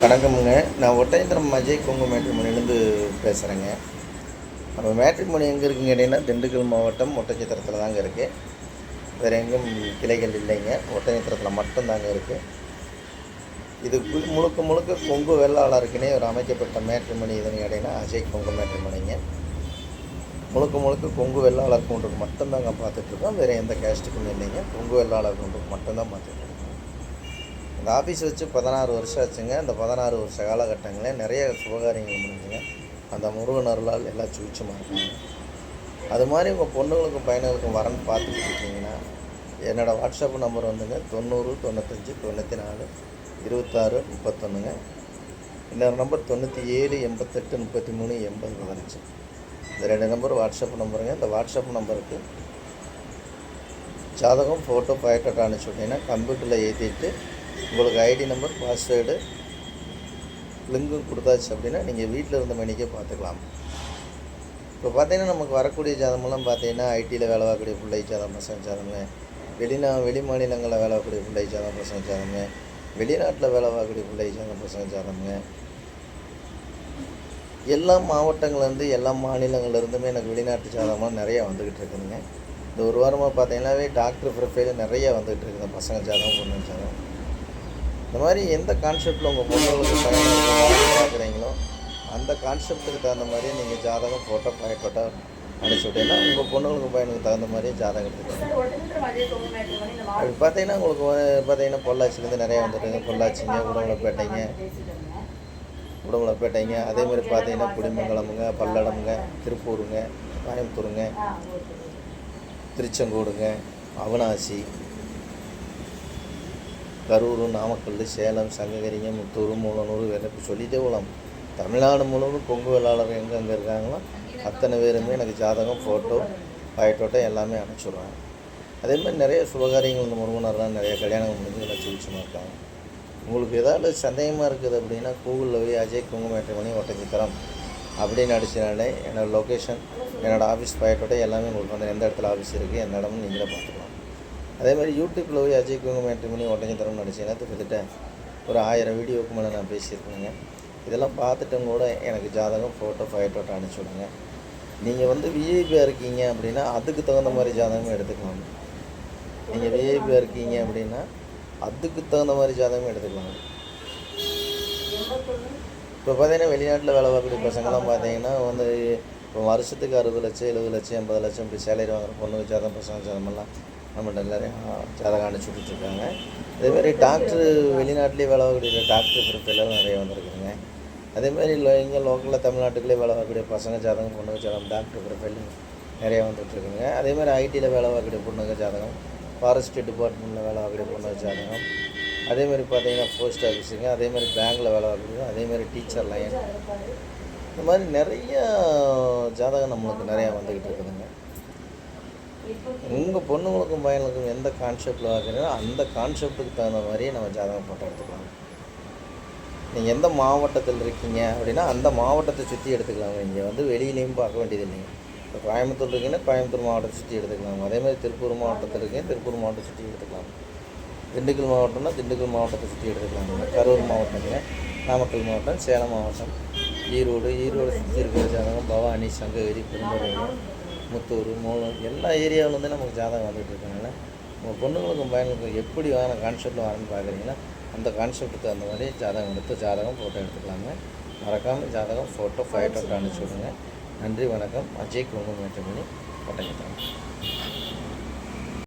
வணக்கமுங்க. நான் ஒட்டஞ்சத்திரம் அஜய் கொங்கு மேட்ரிமோனிலேருந்து பேசுகிறேங்க. நம்ம மேட்ரிமோனி எங்கே இருக்குன்னு கேட்டிங்கன்னா, திண்டுக்கல் மாவட்டம் ஒட்டஞ்சத்திரத்தில் தாங்க இருக்குது. வேறு எங்கும் கிளைகள் இல்லைங்க. ஒட்டஞ்சத்திரத்தில் மட்டும்தாங்க இருக்குது. இது முழுக்க முழுக்க கொங்கு வெள்ளாளருக்குன்னே ஒரு அமைக்கப்பட்ட மேட்ரிமோனி எதுன்னு கேட்டிங்கன்னா, அஜய் கொங்கு மேட்ரிமோனிங்க. முழுக்க முழுக்க கொங்கு வெள்ளாளர் கவுண்டருக்கு மட்டும்தாங்க பார்த்துட்ருக்கோம். வேறு எந்த கேஸ்ட்டுக்கும் இல்லைங்க. கொங்கு வெள்ளாளர் கவுண்டருக்கு மட்டும்தான் பார்த்துட்ருக்கோம். இந்த ஆஃபீஸ் வச்சு 16 வருஷம் ஆச்சுங்க. அந்த 16 வருஷ காலகட்டங்களில் நிறைய சுபகாரியங்கள் முடிஞ்சுங்க. அந்த முருகன் அருளால் எல்லாம் சுவிட்சமாக இருக்காங்க. அது மாதிரி உங்கள் பொண்ணுங்களுக்கும் பையனுங்களுக்கும் வரன்னு பார்த்துக்கிட்டு இருக்கீங்கன்னா, என்னோடய வாட்ஸ்அப் நம்பர் வந்துங்க 90 95 94 26 31ங்க. இன்னொரு நம்பர் 97 88 33 80 15. இந்த 2 நம்பர் வாட்ஸ்அப் நம்பருங்க. இந்த வாட்ஸ்அப் நம்பருக்கு ஜாதகம் ஃபோட்டோ பயோடேட்டா அனுப்பிச்சி விட்டிங்கன்னா கம்ப்யூட்டரில் ஏற்றிட்டு உங்களுக்கு ஐடி நம்பர் பாஸ்வேர்டு லிங்கும் கொடுத்தாச்சு அப்படின்னா நீங்கள் வீட்டில் இருந்த மணிக்கே பார்த்துக்கலாம். இப்போ பார்த்தீங்கன்னா நமக்கு வரக்கூடிய ஜாதகமெல்லாம் பார்த்தீங்கன்னா ஐடியில் வேலை பார்க்கக்கூடிய பிள்ளை ஜாதகம் பசங்க ஜாதகங்க, வெளி மாநிலங்களில் வேலை பார்க்கக்கூடிய பிள்ளை ஜாதகம் பசங்க ஜாதகங்க, வெளிநாட்டில் வேலை பார்க்கக்கூடிய பிள்ளை ஜாதகம் பசங்க ஜாதகங்க, எல்லா மாவட்டங்கள்லேருந்து எல்லா மாநிலங்கள்லேருந்துமே எனக்கு வெளிநாட்டு ஜாதகமாக நிறையா வந்துக்கிட்டு இருக்குதுங்க. இந்த ஒரு வாரமாக பார்த்தீங்கன்னாவே டாக்டர் ப்ரொஃபைல் நிறையா வந்துக்கிட்டு இருக்குது. பசங்க ஜாதகம் பொண்ணு ஜாதகம் இந்த மாதிரி எந்த கான்செப்டில் உங்கள் பொண்ணுங்களுக்கு பார்க்குறீங்களோ அந்த கான்செப்ட்டுக்கு தகுந்த மாதிரியே நீங்கள் ஜாதகம் ஃபோட்டோ பயோடேட்டா அனுப்பிச்சி விட்டீங்கன்னா உங்கள் பொண்ணுங்களுக்கு பையனுக்கு தகுந்த மாதிரியே ஜாதகம் எடுத்துக்கலாம். அப்படி பார்த்தீங்கன்னா உங்களுக்கு பார்த்தீங்கன்னா பொள்ளாச்சிலேருந்து நிறையா வந்துட்டுங்க. பொள்ளாச்சிங்க, உடம்புலப்பேட்டைங்க, அதேமாதிரி பார்த்தீங்கன்னா குடிமங்கலமுங்க, பல்லடமுங்க, திருப்பூருங்க, கோயம்புத்தூருங்க, திருச்செங்கோடுங்க, அவினாசி, கரூர், நாமக்கல், சேலம், சங்ககிரிங்க, முத்தூர், மூலனூர், வெள்ளப்பி சொல்லிகிட்டே போகலாம். தமிழ்நாடு முழுவதும் கொங்கு வெள்ளாளர் எங்கே இருக்காங்களோ அத்தனை பேருமே எனக்கு ஜாதகம் ஃபோட்டோ பயோடேட்டா எல்லாமே அனுப்பிச்சுடுவாங்க. அதேமாதிரி நிறைய சுபகாரியங்கள் இந்த முருகனர்லாம் நிறைய கல்யாணங்கள் முடிஞ்சு எல்லாம் சுவிட்சமாக இருக்காங்க. உங்களுக்கு ஏதாவது சந்தேகமாக இருக்குது அப்படின்னா கூகுளில் போய் அஜய் கொங்கு மேட்ரிமோனி ஒட்டஞ்சத்திரம் அப்படின்னு அடிச்சினாலே என்னோடய லொக்கேஷன், என்னோடய ஆஃபீஸ் பயோடேட்டா எல்லாமே உங்களுக்கு வந்து எந்த இடத்துல ஆஃபீஸ் இருக்குது எந்த இடமும் நீங்களே பார்த்துக்கலாம். அதேமாதிரி யூடியூப்பில் போய் அஜய் கொங்கு மேட்ரிமோனி ஒட்டஞ்சத்திரம்னு நடிச்சிங்கன்னா கிட்டத்தட்ட ஒரு 1000 வீடியோவுக்கு மேலே நான் பேசியிருக்கேங்க. இதெல்லாம் பார்த்துட்டும் கூட எனக்கு ஜாதகம் ஃபோட்டோ பயோடேட்டா அனுப்பிச்சி விடுங்க. நீங்கள் வந்து விஐபியாக இருக்கீங்க அப்படின்னா அதுக்கு தகுந்த மாதிரி ஜாதகமும் எடுத்துக்கலாம். நீங்கள் விஐபியாக இருக்கீங்க அப்படின்னா அதுக்கு தகுந்த மாதிரி ஜாதகமும் எடுத்துக்கலாம். இப்போ பார்த்தீங்கன்னா வெளிநாட்டில் வேலை பார்க்கக்கூடிய பசங்கள்லாம் பார்த்தீங்கன்னா வந்து இப்போ வருஷத்துக்கு 60 லட்சம் 70 லட்சம் 80 லட்சம் இப்படி சேலரி வாங்குற பொண்ணுக்கு ஜாதகம் பசங்க ஜாதகமெல்லாம் நம்மகிட்ட எல்லோரும் ஜாதகம் அனுப்பிச்சி விட்டுட்ருக்காங்க. அதேமாதிரி டாக்டர் வெளிநாட்டிலே வேலை பார்க்கக்கூடிய டாக்டர் ப்ரொஃபைலாம் நிறைய வந்துருக்குதுங்க. அதேமாதிரி இங்கே லோக்கலில் தமிழ்நாட்டுக்குள்ளே வேலை பார்க்கக்கூடிய பசங்க ஜாதகம் பொண்ணுங்க ஜாதகம் டாக்டர் ப்ரொஃபைல் நிறையா வந்துட்டுருக்குங்க. அதேமாதிரி ஐடியில் வேலை பார்க்கக்கூடிய பொண்ணுங்க ஜாதகம், ஃபாரஸ்ட் டிபார்ட்மெண்ட்டில் வேலை பார்க்கக்கூடிய பொண்ணுங்க ஜாதகம், அதேமாதிரி பார்த்தீங்கன்னா போஸ்ட் ஆஃபீஸுங்க, அதேமாதிரி பேங்கில் வேலை பார்க்கக்கூடிய, அதேமாதிரி டீச்சர் லைன், இந்த மாதிரி நிறைய ஜாதகம் நம்மளுக்கு நிறையா வந்துக்கிட்டு இருக்குதுங்க. உங்கள் பொண்ணுங்களுக்கும் பையனுக்கும் எந்த கான்செப்டில் பார்க்குறீங்களோ அந்த கான்செப்ட்டுக்கு தகுந்த மாதிரியே நம்ம ஜாதகம் போட்டோ எடுத்துக்கலாம். நீங்கள் எந்த மாவட்டத்தில் இருக்கீங்க அப்படின்னா அந்த மாவட்டத்தை சுற்றி எடுத்துக்கலாங்க. இங்கே வந்து வெளியிலையும் பார்க்க வேண்டியது இல்லைங்க. இப்போ கோயம்புத்தூர் இருக்கீங்கன்னா கோயம்புத்தூர் மாவட்டத்தை சுற்றி எடுத்துக்கலாம். அதேமாதிரி திருப்பூர் மாவட்டத்தில் இருக்கீங்க திருப்பூர் மாவட்டத்தை சுற்றி எடுத்துக்கலாம். திண்டுக்கல் மாவட்டம்னா திண்டுக்கல் மாவட்டத்தை சுற்றி எடுத்துக்கலாங்க. கரூர் மாவட்டங்க, நாமக்கல் மாவட்டம், சேலம் மாவட்டம், ஈரோடு சுற்றி இருக்கிற ஜாதகம், பவானி, சங்ககிரி, பெரும்பலூர், முத்தூர், மூலம் எல்லா ஏரியாவிலேருந்து நமக்கு ஜாதகம் வந்துட்டு இருக்கனால உங்கள் பொண்ணுங்களுக்கும் பையனுக்கும் எப்படி வேறு கான்செப்டில் வரணும்னு பார்க்குறீங்கன்னா அந்த கான்செப்ட்டுக்கு அந்த மாதிரி ஜாதகம் எடுத்து ஜாதகம் ஃபோட்டோ எடுத்துக்கலாங்க. மறக்காமல் ஜாதகம் ஃபோட்டோ பயோடேட்டா அனுப்பிச்சி விடுங்க. நன்றி, வணக்கம். அஜய் கொங்கு மேட்ரிமோனி ஒட்டஞ்சத்திரம்.